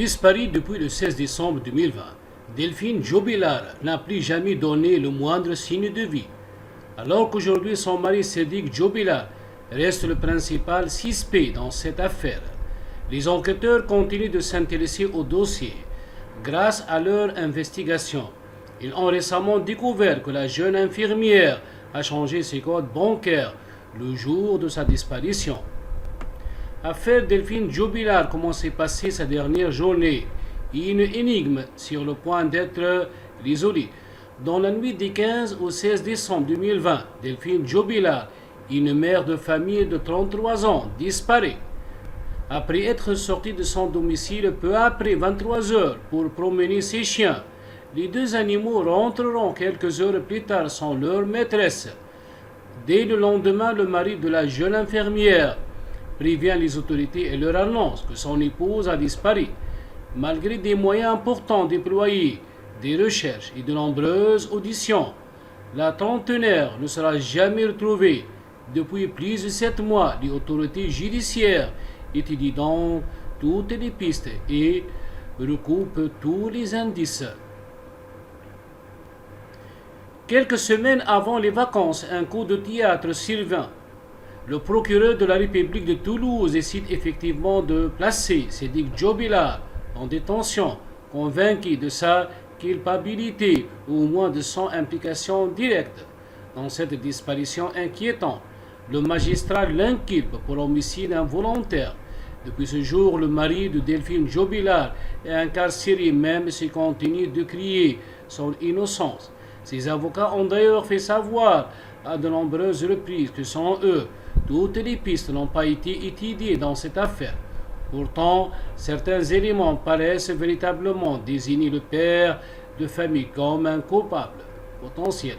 Disparue depuis le 16 décembre 2020, Delphine Jobilar n'a plus jamais donné le moindre signe de vie. Alors qu'aujourd'hui son mari Sédic Jobilar reste le principal suspect dans cette affaire, les enquêteurs continuent de s'intéresser au dossier. Grâce à leur investigation, ils ont récemment découvert que la jeune infirmière a changé ses codes bancaires le jour de sa disparition. Affaire Delphine Jobilar, comment s'est passée sa dernière journée? Une énigme sur le point d'être résolue. Dans la nuit du 15 au 16 décembre 2020, Delphine Jobilar, une mère de famille de 33 ans, disparaît. Après être sortie de son domicile peu après 23 heures pour promener ses chiens, les deux animaux rentreront quelques heures plus tard sans leur maîtresse. Dès le lendemain, le mari de la jeune infirmière prévient les autorités et leur annonce que son épouse a disparu. Malgré des moyens importants déployés, des recherches et de nombreuses auditions, la trentenaire ne sera jamais retrouvée. Depuis plus de 7 mois, les autorités judiciaires étudient donc toutes les pistes et recoupent tous les indices. Quelques semaines avant les vacances, un coup de théâtre survint. Le procureur de la République de Toulouse décide effectivement de placer Sédic Jobilar en détention, convaincu de sa culpabilité ou au moins de son implication directe dans cette disparition inquiétante. Le magistrat l'inculpe pour homicide involontaire. Depuis ce jour, le mari de Delphine Jobilar est incarcéré même s'il continue de crier son innocence. Ses avocats ont d'ailleurs fait savoir à de nombreuses reprises que sans eux, toutes les pistes n'ont pas été étudiées dans cette affaire. Pourtant, certains éléments paraissent véritablement désigner le père de famille comme un coupable potentiel.